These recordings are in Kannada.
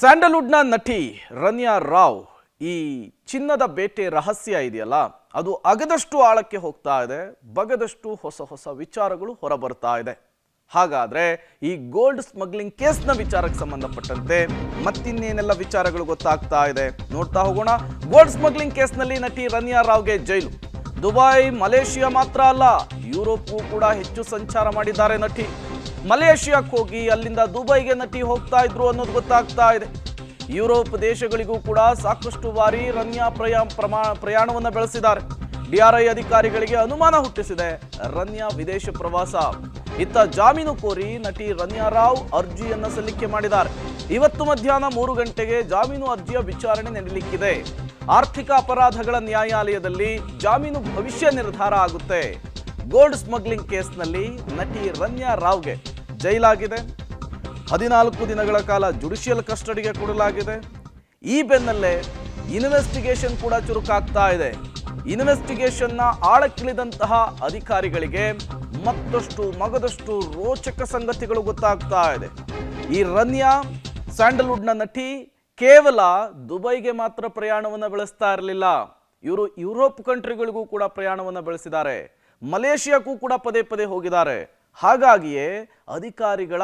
ಸ್ಯಾಂಡಲ್ವುಡ್ನ ನಟಿ ರನ್ಯಾ ರಾವ್ ಈ ಚಿನ್ನದ ಬೇಟೆ ರಹಸ್ಯ ಇದೆಯಲ್ಲ ಅದು ಅಗದಷ್ಟು ಆಳಕ್ಕೆ ಹೋಗ್ತಾ ಇದೆ. ಬಗದಷ್ಟು ಹೊಸ ಹೊಸ ವಿಚಾರಗಳು ಹೊರಬರ್ತಾ ಇದೆ. ಹಾಗಾದ್ರೆ ಈ ಗೋಲ್ಡ್ ಸ್ಮಗ್ಲಿಂಗ್ ಕೇಸ್ನ ವಿಚಾರಕ್ಕೆ ಸಂಬಂಧಪಟ್ಟಂತೆ ಮತ್ತಿನ್ನೇನೆಲ್ಲ ವಿಚಾರಗಳು ಗೊತ್ತಾಗ್ತಾ ಇದೆ ನೋಡ್ತಾ ಹೋಗೋಣ. ಗೋಲ್ಡ್ ಸ್ಮಗ್ಲಿಂಗ್ ಕೇಸ್ನಲ್ಲಿ ನಟಿ ರನ್ಯಾ ರಾವ್ಗೆ ಜೈಲು. ದುಬೈ, ಮಲೇಷಿಯಾ ಮಾತ್ರ ಅಲ್ಲ, ಯುರೋಪ್ಗೂ ಕೂಡ ಹೆಚ್ಚು ಸಂಚಾರ ಮಾಡಿದ್ದಾರೆ ನಟಿ. ಮಲೇಷಿಯಾಕ್ಕೆ ಹೋಗಿ ಅಲ್ಲಿಂದ ದುಬೈಗೆ ನಟಿ ಹೋಗ್ತಾ ಇದ್ರು ಅನ್ನೋದು ಗೊತ್ತಾಗ್ತಾ ಇದೆ. ಯುರೋಪ್ ದೇಶಗಳಿಗೂ ಕೂಡ ಸಾಕಷ್ಟು ಬಾರಿ ರನ್ಯಾ ಪ್ರಯಾಣವನ್ನು ಬೆಳೆಸಿದ್ದಾರೆ. ಡಿಆರ್ಐ ಅಧಿಕಾರಿಗಳಿಗೆ ಅನುಮಾನ ಹುಟ್ಟಿಸಿದೆ ರನ್ಯಾ ವಿದೇಶ ಪ್ರವಾಸ. ಇತ್ತ ಜಾಮೀನು ಕೋರಿ ನಟಿ ರನ್ಯಾ ರಾವ್ ಅರ್ಜಿಯನ್ನು ಸಲ್ಲಿಕೆ ಮಾಡಿದ್ದಾರೆ. ಇವತ್ತು ಮಧ್ಯಾಹ್ನ 3 ಗಂಟೆಗೆ ಜಾಮೀನು ಅರ್ಜಿಯ ವಿಚಾರಣೆ ನಡೆಯಲಿಕ್ಕಿದೆ. ಆರ್ಥಿಕ ಅಪರಾಧಗಳ ನ್ಯಾಯಾಲಯದಲ್ಲಿ ಜಾಮೀನು ಭವಿಷ್ಯ ನಿರ್ಧಾರ ಆಗುತ್ತೆ. ಗೋಲ್ಡ್ ಸ್ಮಗ್ಲಿಂಗ್ ಕೇಸ್ನಲ್ಲಿ ನಟಿ ರನ್ಯಾ ರಾವ್ಗೆ ಜೈಲಾಗಿದೆ. 14 ದಿನಗಳ ಕಾಲ ಜುಡಿಷಿಯಲ್ ಕಸ್ಟಡಿಗೆ ಕೊಡಲಾಗಿದೆ. ಈ ಬೆನ್ನಲ್ಲೇ ಇನ್ವೆಸ್ಟಿಗೇಷನ್ ಕೂಡ ಚುರುಕಾಗ್ತಾ ಇದೆ. ಇನ್ವೆಸ್ಟಿಗೇಷನ್ನ ಆಳಕ್ಕಿಳಿದಂತಹ ಅಧಿಕಾರಿಗಳಿಗೆ ಮತ್ತಷ್ಟು ಮಗದಷ್ಟು ರೋಚಕ ಸಂಗತಿಗಳು ಗೊತ್ತಾಗ್ತಾ ಇದೆ. ಈ ರನ್ಯಾ ಸ್ಯಾಂಡಲ್ವುಡ್ನ ನಟಿ ಕೇವಲ ದುಬೈಗೆ ಮಾತ್ರ ಪ್ರಯಾಣವನ್ನು ಬೆಳೆಸ್ತಾ ಇರಲಿಲ್ಲ. ಇವರು ಯುರೋಪ್ ಕಂಟ್ರಿಗಳಿಗೂ ಕೂಡ ಪ್ರಯಾಣವನ್ನು ಬೆಳೆಸಿದ್ದಾರೆ. ಮಲೇಷಿಯಾಕ್ಕೂ ಕೂಡ ಪದೇ ಪದೇ ಹೋಗಿದ್ದಾರೆ. ಹಾಗಾಗಿಯೇ ಅಧಿಕಾರಿಗಳ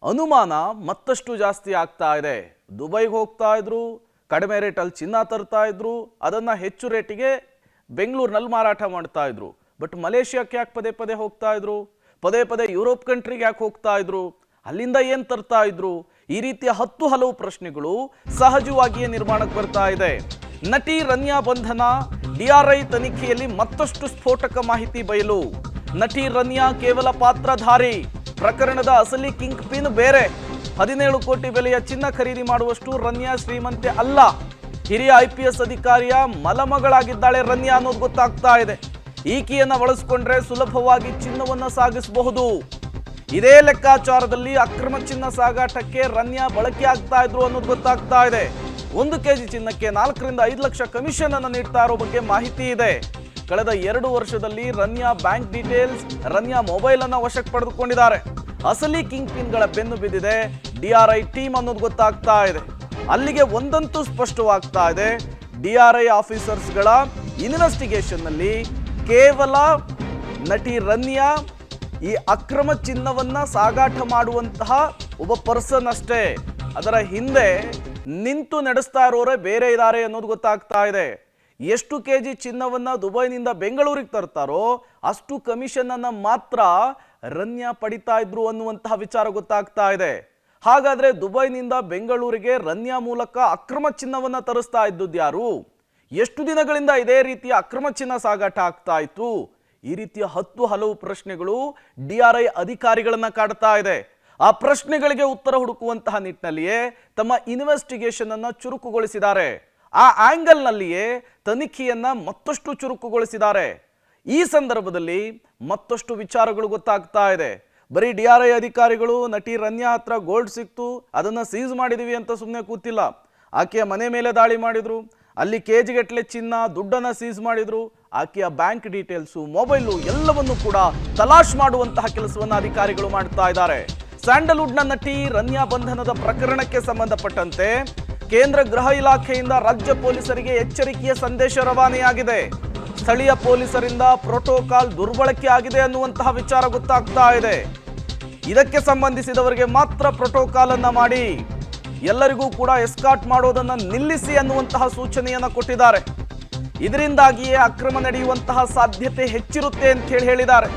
ಅನುಮಾನ ಮತ್ತಷ್ಟು ಜಾಸ್ತಿ ಆಗ್ತಾ ಇದೆ. ದುಬೈಗೆ ಹೋಗ್ತಾ ಇದ್ರು, ಕಡಿಮೆ ರೇಟಲ್ಲಿ ಚಿನ್ನ ತರ್ತಾ ಇದ್ರು, ಅದನ್ನು ಹೆಚ್ಚು ರೇಟಿಗೆ ಬೆಂಗಳೂರಿನಲ್ಲಿ ಮಾರಾಟ ಮಾಡ್ತಾ ಇದ್ರು. ಬಟ್ ಮಲೇಷಿಯಾಕ್ಕೆ ಯಾಕೆ ಪದೇ ಪದೇ ಹೋಗ್ತಾ ಇದ್ರು? ಪದೇ ಪದೇ ಯುರೋಪ್ ಕಂಟ್ರಿಗೆ ಯಾಕೆ ಹೋಗ್ತಾ ಇದ್ರು? ಅಲ್ಲಿಂದ ಏನು ತರ್ತಾ ಇದ್ರು? ಈ ರೀತಿಯ ಹಲವು ಪ್ರಶ್ನೆಗಳು ಸಹಜವಾಗಿಯೇ ನಿರ್ಮಾಣಕ್ಕೆ ಬರ್ತಾ ಇದೆ. ನಟಿ ರನ್ಯಾ ಬಂಧನ, ಡಿಆರ್ಐ ತನಿಖೆಯಲ್ಲಿ ಮತ್ತಷ್ಟು ಸ್ಫೋಟಕ ಮಾಹಿತಿ ಬಯಲು. ನಟಿ ರನ್ಯಾ ಕೇವಲ ಪಾತ್ರಧಾರಿ, ಪ್ರಕರಣದ ಅಸಲಿ ಕಿಂಗ್ ಪಿನ್ ಬೇರೆ. 17 ಕೋಟಿ ಬೆಲೆಯ ಚಿನ್ನ ಖರೀದಿ ಮಾಡುವಷ್ಟು ರನ್ಯಾ ಶ್ರೀಮಂತೆ ಅಲ್ಲ. ಹಿರಿಯ IPS ಅಧಿಕಾರಿಯ ಮಲಮಗಳಾಗಿದ್ದಾಳೆ ರನ್ಯಾ ಅನ್ನೋದು ಗೊತ್ತಾಗ್ತಾ ಇದೆ. ಈಕೆಯನ್ನ ಬಳಸಿಕೊಂಡ್ರೆ ಸುಲಭವಾಗಿ ಚಿನ್ನವನ್ನ ಸಾಗಿಸಬಹುದು. ಇದೇ ಲೆಕ್ಕಾಚಾರದಲ್ಲಿ ಅಕ್ರಮ ಚಿನ್ನ ಸಾಗಾಟಕ್ಕೆ ರನ್ಯಾ ಬಳಕೆ ಆಗ್ತಾ ಇದ್ರು ಅನ್ನೋದು ಗೊತ್ತಾಗ್ತಾ ಇದೆ. 1 ಕೆಜಿ ಚಿನ್ನಕ್ಕೆ 4 ರಿಂದ 5 ಲಕ್ಷ ಕಮಿಷನ್ ಅನ್ನು ನೀಡ್ತಾ ಇರೋ ಬಗ್ಗೆ ಮಾಹಿತಿ ಇದೆ. ಕಳೆದ 2 ವರ್ಷದಲ್ಲಿ Ranya bank details, Ranya mobile ಅನ್ನ ವಶಕ್ಕೆ ಪಡೆದುಕೊಂಡಿದ್ದಾರೆ. ಅಸಲಿ ಕಿಂಗ್ ಪಿನ್ಗಳ ಬೆನ್ನು ಬಿದ್ದಿದೆ ಡಿಆರ್ಐ ಟೀಮ್ ಅನ್ನೋದು ಗೊತ್ತಾಗ್ತಾ ಇದೆ. ಅಲ್ಲಿಗೆ ಒಂದಂತೂ ಸ್ಪಷ್ಟವಾಗ್ತಾ ಇದೆ, ಡಿಆರ್ಐ ಆಫೀಸರ್ಸ್ಗಳ ಇನ್ವೆಸ್ಟಿಗೇಷನ್ ನಲ್ಲಿ ಕೇವಲ ನಟಿ ರನ್ಯಾ ಈ ಅಕ್ರಮ ಚಿನ್ನವನ್ನ ಸಾಗಾಟ ಮಾಡುವಂತಹ ಒಬ್ಬ ಪರ್ಸನ್ ಅಷ್ಟೇ. ಅದರ ಹಿಂದೆ ನಿಂತು ನಡೆಸ್ತಾ ಇರೋರೇ ಬೇರೆ ಇದ್ದಾರೆ ಅನ್ನೋದು ಗೊತ್ತಾಗ್ತಾ ಇದೆ. ಎಷ್ಟು ಕೆಜಿ ಚಿನ್ನವನ್ನ ದುಬೈನಿಂದ ಬೆಂಗಳೂರಿಗೆ ತರ್ತಾರೋ ಅಷ್ಟು ಕಮಿಷನ್ ಅನ್ನ ಮಾತ್ರ ರನ್ಯಾ ಪಡಿತಾ ಇದ್ರು ಅನ್ನುವಂತಹ ವಿಚಾರ ಗೊತ್ತಾಗ್ತಾ ಇದೆ. ಹಾಗಾದ್ರೆ ದುಬೈನಿಂದ ಬೆಂಗಳೂರಿಗೆ ರನ್ಯಾ ಮೂಲಕ ಅಕ್ರಮ ಚಿನ್ನವನ್ನ ತರಿಸ್ತಾ ಇದ್ದದ್ದು ಯಾರು? ಎಷ್ಟು ದಿನಗಳಿಂದ ಇದೇ ರೀತಿಯ ಅಕ್ರಮ ಚಿನ್ನ ಸಾಗಾಟ ಆಗ್ತಾ ಇತ್ತು? ಈ ರೀತಿಯ ಹಲವು ಪ್ರಶ್ನೆಗಳು ಡಿಆರ್ಐ ಅಧಿಕಾರಿಗಳನ್ನ ಕಾಡ್ತಾ ಇದೆ. ಆ ಪ್ರಶ್ನೆಗಳಿಗೆ ಉತ್ತರ ಹುಡುಕುವಂತಹ ನಿಟ್ಟಿನಲ್ಲಿಯೇ ತಮ್ಮ ಇನ್ವೆಸ್ಟಿಗೇಷನ್ ಅನ್ನ ಚುರುಕುಗೊಳಿಸಿದ್ದಾರೆ. ಆ ಆಂಗಲ್ ನಲ್ಲಿಯೇ ತನಿಖೆಯನ್ನ ಮತ್ತಷ್ಟು ಚುರುಕುಗೊಳಿಸಿದ್ದಾರೆ. ಈ ಸಂದರ್ಭದಲ್ಲಿ ಮತ್ತಷ್ಟು ವಿಚಾರಗಳು ಗೊತ್ತಾಗ್ತಾ ಇದೆ. ಬರೀ ಡಿಆರ್ಐ ಅಧಿಕಾರಿಗಳು ನಟಿ ರನ್ಯಾ ಹತ್ರ ಗೋಲ್ಡ್ ಸಿಕ್ತು, ಅದನ್ನ ಸೀಸ್ ಮಾಡಿದೀವಿ ಅಂತ ಸುಮ್ಮನೆ ಕೂತಿಲ್ಲ. ಆಕೆಯ ಮನೆ ಮೇಲೆ ದಾಳಿ ಮಾಡಿದ್ರು, ಅಲ್ಲಿ ಕೆಜಿಗಟ್ಟಲೆ ಚಿನ್ನ ದುಡ್ಡನ್ನ ಸೀಸ್ ಮಾಡಿದ್ರು. ಆಕೆಯ ಬ್ಯಾಂಕ್ ಡೀಟೇಲ್ಸು, ಮೊಬೈಲು ಎಲ್ಲವನ್ನು ಕೂಡ ತಲಾಶ್ ಮಾಡುವಂತಹ ಕೆಲಸವನ್ನು ಅಧಿಕಾರಿಗಳು ಮಾಡ್ತಾ ಇದ್ದಾರೆ. ಸ್ಯಾಂಡಲ್ವುಡ್ನ ನಟಿ ರನ್ಯಾ ಬಂಧನದ ಪ್ರಕರಣಕ್ಕೆ ಸಂಬಂಧಪಟ್ಟಂತೆ ಕೇಂದ್ರ ಗೃಹ ಇಲಾಖೆಯಿಂದ ರಾಜ್ಯ ಪೊಲೀಸರಿಗೆ ಎಚ್ಚರಿಕೆಯ ಸಂದೇಶ ರವಾನೆಯಾಗಿದೆ. ಸ್ಥಳೀಯ ಪೊಲೀಸರಿಂದ ಪ್ರೋಟೋಕಾಲ್ ದುರ್ಬಳಕೆ ಆಗಿದೆ ಅನ್ನುವಂತಹ ವಿಚಾರ ಗೊತ್ತಾಗ್ತಾ ಇದೆ. ಇದಕ್ಕೆ ಸಂಬಂಧಿಸಿದವರಿಗೆ ಮಾತ್ರ ಪ್ರೋಟೋಕಾಲ್ ಅನ್ನ ಮಾಡಿ, ಎಲ್ಲರಿಗೂ ಕೂಡ ಎಸ್ಕಾರ್ಟ್ ಮಾಡೋದನ್ನ ನಿಲ್ಲಿಸಿ ಅನ್ನುವಂತಹ ಸೂಚನೆಯನ್ನ ಕೊಟ್ಟಿದ್ದಾರೆ. ಇದರಿಂದಾಗಿಯೇ ಅಕ್ರಮ ನಡೆಯುವಂತಹ ಸಾಧ್ಯತೆ ಹೆಚ್ಚಿರುತ್ತೆ ಅಂತ ಹೇಳಿದ್ದಾರೆ.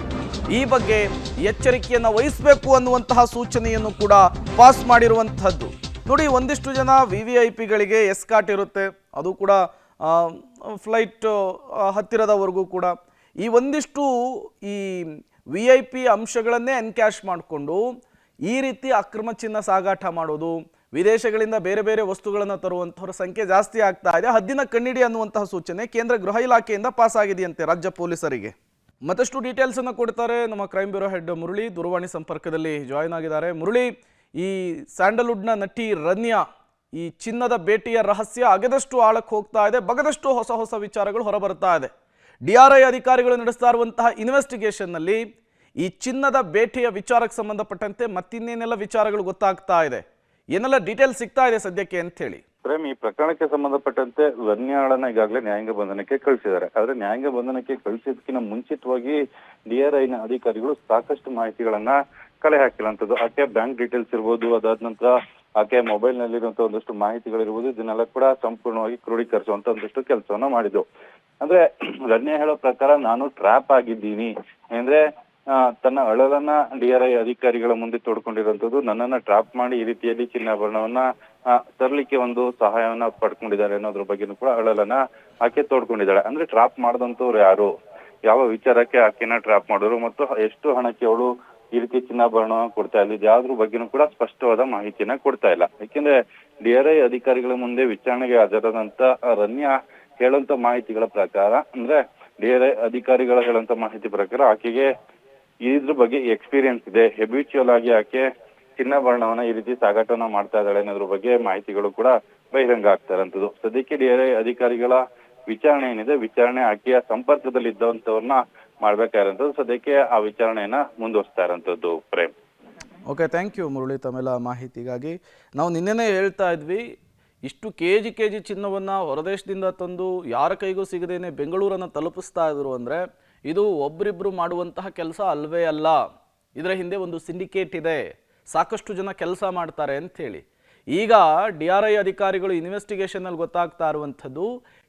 ಈ ಬಗ್ಗೆ ಎಚ್ಚರಿಕೆಯನ್ನು ವಹಿಸಬೇಕು ಅನ್ನುವಂತಹ ಸೂಚನೆಯನ್ನು ಕೂಡ ಪಾಸ್ ಮಾಡಿರುವಂತಹದ್ದು. ನೋಡಿ, ಒಂದಿಷ್ಟು ಜನ VVIPಗಳಿಗೆ ಎಸ್ಕಾರ್ಟ್ ಇರುತ್ತೆ, ಅದು ಕೂಡ ಫ್ಲೈಟ್ ಹತ್ತಿರದವರೆಗೂ ಕೂಡ. ಈ ಒಂದಿಷ್ಟು ಈ VIP ಅಂಶಗಳನ್ನೇ ಎನ್ಕ್ಯಾಶ್ ಮಾಡಿಕೊಂಡು ಈ ರೀತಿ ಅಕ್ರಮ ಚಿನ್ನ ಸಾಗಾಟ ಮಾಡೋದು, ವಿದೇಶಗಳಿಂದ ಬೇರೆ ಬೇರೆ ವಸ್ತುಗಳನ್ನು ತರುವಂಥವ್ರ ಸಂಖ್ಯೆ ಜಾಸ್ತಿ ಆಗ್ತಾ ಇದೆ. ಹದ್ದಿನ ಕಣ್ಣಿಡಿ ಅನ್ನುವಂತಹ ಸೂಚನೆ ಕೇಂದ್ರ ಗೃಹ ಇಲಾಖೆಯಿಂದ ಪಾಸ್ ಆಗಿದೆಯಂತೆ ರಾಜ್ಯ ಪೊಲೀಸರಿಗೆ. ಮತ್ತಷ್ಟು ಡೀಟೇಲ್ಸ್ ಅನ್ನು ಕೊಡ್ತಾರೆ ನಮ್ಮ ಕ್ರೈಮ್ ಬ್ಯೂರೋ ಹೆಡ್ ಮುರಳಿ. ದೂರವಾಣಿ ಸಂಪರ್ಕದಲ್ಲಿ ಜಾಯ್ನ್ ಆಗಿದ್ದಾರೆ. ಮುರಳಿ, ಈ ಸ್ಯಾಂಡಲ್ವುಡ್ನ ನಟಿ ರನ್ಯಾ ಈ ಚಿನ್ನದ ಬೇಟೆಯ ರಹಸ್ಯ ಅಗದಷ್ಟು ಆಳಕ್ಕೆ ಹೋಗ್ತಾ ಇದೆ. ಬಗದಷ್ಟು ಹೊಸ ವಿಚಾರಗಳು ಹೊರಬರ್ತಾ ಇದೆ. ಡಿಆರ್ಐ ಅಧಿಕಾರಿಗಳು ನಡೆಸ್ತಾ ಇರುವಂತಹ ಇನ್ವೆಸ್ಟಿಗೇಷನ್ನಲ್ಲಿ ಈ ಚಿನ್ನದ ಬೇಟೆಯ ವಿಚಾರಕ್ಕೆ ಸಂಬಂಧಪಟ್ಟಂತೆ ಮತ್ತಿನ್ನೇನೆಲ್ಲ ವಿಚಾರಗಳು ಗೊತ್ತಾಗ್ತಾ ಇದೆ? ಏನೆಲ್ಲ ಡೀಟೇಲ್ಸ್ ಸಿಗ್ತಾ ಇದೆ ಸದ್ಯಕ್ಕೆ ಅಂತ ಹೇಳಿ. ಪ್ರೇಮ್, ಈ ಪ್ರಕರಣಕ್ಕೆ ಸಂಬಂಧಪಟ್ಟಂತೆ ರನ್ಯಾಳನ್ನ ಈಗಾಗಲೇ ನ್ಯಾಯಾಂಗ ಬಂಧನಕ್ಕೆ ಕಳಿಸಿದ್ದಾರೆ. ಆದ್ರೆ ನ್ಯಾಯಾಂಗ ಬಂಧನಕ್ಕೆ ಕಳಿಸಿದಕ್ಕಿಂತ ಮುಂಚಿತವಾಗಿ DRIನ ಅಧಿಕಾರಿಗಳು ಸಾಕಷ್ಟು ಮಾಹಿತಿಗಳನ್ನ ಕಲೆ ಹಾಕಿರುವಂತದ್ದು. ಆಕೆ ಬ್ಯಾಂಕ್ ಡೀಟೇಲ್ಸ್ ಇರ್ಬೋದು, ಅದಾದ ನಂತರ ಆಕೆ ಮೊಬೈಲ್ ನಲ್ಲಿರುವಂತಹ ಒಂದಷ್ಟು ಮಾಹಿತಿಗಳಿರ್ಬೋದು, ಇದನ್ನೆಲ್ಲ ಕೂಡ ಸಂಪೂರ್ಣವಾಗಿ ಕ್ರೋಢೀಕರಿಸುವಂತ ಒಂದಷ್ಟು ಕೆಲಸವನ್ನ ಮಾಡಿದ್ದು. ಅಂದ್ರೆ ರನ್ಯಾ ಹೇಳೋ ಪ್ರಕಾರ ನಾನು ಟ್ರ್ಯಾಪ್ ಆಗಿದ್ದೀನಿ ಅಂದ್ರೆ ತನ್ನ ಅಳಲನ್ನ DRI ಅಧಿಕಾರಿಗಳ ಮುಂದೆ ತೋಡ್ಕೊಂಡಿರುವಂತದ್ದು, ನನ್ನನ್ನ ಟ್ರ್ಯಾಪ್ ಮಾಡಿ ಈ ರೀತಿಯಲ್ಲಿ ಚಿನ್ನಾಭರಣವನ್ನ ತರಲಿಕ್ಕೆ ಒಂದು ಸಹಾಯವನ್ನ ಪಡ್ಕೊಂಡಿದ್ದಾರೆ ಅನ್ನೋದ್ರ ಬಗ್ಗೆನೂ ಕೂಡ ಅಳಲನ್ನ ಆಕೆ ತೋಡ್ಕೊಂಡಿದ್ದಾಳೆ. ಅಂದ್ರೆ ಟ್ರ್ಯಾಪ್ ಮಾಡಿದಂತವ್ರು ಯಾರು, ಯಾವ ವಿಚಾರಕ್ಕೆ ಆಕೆನ ಟ್ರ್ಯಾಪ್ ಮಾಡೋರು ಮತ್ತು ಎಷ್ಟು ಹಣಕ್ಕೆ ಅವಳು ಈ ರೀತಿ ಚಿನ್ನಾಭರಣ ಕೊಡ್ತಾ ಇಲ್ಲ, ಯಾವ್ದ್ರ ಬಗ್ಗೆನೂ ಕೂಡ ಸ್ಪಷ್ಟವಾದ ಮಾಹಿತಿಯನ್ನ ಕೊಡ್ತಾ ಇಲ್ಲ. ಯಾಕೆಂದ್ರೆ DRI ಅಧಿಕಾರಿಗಳ ಮುಂದೆ ವಿಚಾರಣೆಗೆ ಹಾಜರಾದಂತ ರನ್ಯಾ ಹೇಳುವಂತ ಮಾಹಿತಿಗಳ ಪ್ರಕಾರ, ಅಂದ್ರೆ DRI ಅಧಿಕಾರಿಗಳ ಹೇಳುವಂತ ಮಾಹಿತಿ ಪ್ರಕಾರ ಆಕೆಗೆ ಇದ್ರ ಬಗ್ಗೆ ಎಕ್ಸ್ಪೀರಿಯನ್ಸ್ ಇದೆ, ಹೆಬಿಚುವಲ್ ಆಗಿ ಆಕೆ ಚಿನ್ನಾಭರಣವನ್ನ ಈ ರೀತಿ ಸಾಗಾಟವನ್ನ ಮಾಡ್ತಾ ಇದ್ದಾಳೆ ಅನ್ನೋದ್ರ ಬಗ್ಗೆ ಮಾಹಿತಿಗಳು ಕೂಡ ಬಹಿರಂಗ ಆಗ್ತಾ ಇರೋಂಥದ್ದು. ಸದ್ಯಕ್ಕೆ DRI ಅಧಿಕಾರಿಗಳ ವಿಚಾರಣೆ ಏನಿದೆ, ವಿಚಾರಣೆ ಆಕೆಯ ಸಂಪರ್ಕದಲ್ಲಿ ಇದ್ದಂತವ್ರನ್ನ ಮಾಡ್ಬೇಕಾಗಿರೋಂಥದ್ದು. ಸದ್ಯಕ್ಕೆ ಆ ವಿಚಾರಣೆಯನ್ನ ಮುಂದುವರಿಸ್ತಾ ಇರೋಂಥದ್ದು. Prem, okay, thank you Murali ತಮ್ಮೆಲ್ಲ ಮಾಹಿತಿಗಾಗಿ. ನಾವು ನಿನ್ನೆನೇ ಹೇಳ್ತಾ ಇದ್ವಿ, ಇಷ್ಟು ಕೆ ಜಿ ಚಿನ್ನವನ್ನು ಹೊರದೇಶದಿಂದ ತಂದು ಯಾರ ಕೈಗೂ ಸಿಗದೇನೆ ಬೆಂಗಳೂರನ್ನು ತಲುಪಿಸ್ತಾ ಇದ್ರು ಅಂದರೆ ಇದು ಒಬ್ಬರಿಬ್ಬರು ಮಾಡುವಂತಹ ಕೆಲಸ ಅಲ್ವೇ ಅಲ್ಲ. ಇದರ ಹಿಂದೆ ಒಂದು ಸಿಂಡಿಕೇಟ್ ಇದೆ, ಸಾಕಷ್ಟು ಜನ ಕೆಲಸ ಮಾಡ್ತಾರೆ ಅಂಥೇಳಿ. ಈಗ DRI ಅಧಿಕಾರಿಗಳು ಇನ್ವೆಸ್ಟಿಗೇಷನಲ್ಲಿ ಗೊತ್ತಾಗ್ತಾ ಇರುವಂಥದ್ದು,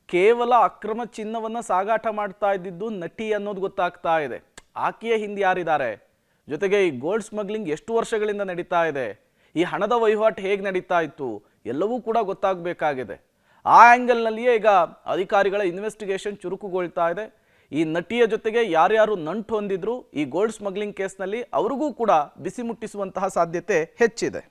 ಕೇವಲ ಅಕ್ರಮ ಚಿನ್ನವನ್ನು ಸಾಗಾಟ ಮಾಡ್ತಾ ಇದ್ದಿದ್ದು ನಟಿ ಅನ್ನೋದು ಗೊತ್ತಾಗ್ತಾ ಇದೆ. ಆಕೆಯ ಹಿಂದೆ ಯಾರಿದ್ದಾರೆ, ಜೊತೆಗೆ ಈ ಗೋಲ್ಡ್ ಸ್ಮಗ್ಲಿಂಗ್ ಎಷ್ಟು ವರ್ಷಗಳಿಂದ ನಡೀತಾ ಇದೆ, ಈ ಹಣದ ವಹಿವಾಟು ಹೇಗೆ ನಡೀತಾ ಇತ್ತು, ಎಲ್ಲವೂ ಕೂಡ ಗೊತ್ತಾಗಬೇಕಾಗಿದೆ. ಆ ಆ್ಯಂಗಲ್ನಲ್ಲಿಯೇ ಈಗ ಅಧಿಕಾರಿಗಳ ಇನ್ವೆಸ್ಟಿಗೇಷನ್ ಚುರುಕುಗೊಳ್ತಾ ಇದೆ. ಈ ನಟಿಯ ಜೊತೆಗೆ ಯಾರ್ಯಾರು ನಂಟು ಹೊಂದಿದ್ರು ಈ ಗೋಲ್ಡ್ ಸ್ಮಗ್ಲಿಂಗ್ ಕೇಸ್ನಲ್ಲಿ ಅವ್ರಿಗೂ ಕೂಡ ಬಿಸಿ ಮುಟ್ಟಿಸುವಂತಹ ಸಾಧ್ಯತೆ ಹೆಚ್ಚಿದೆ.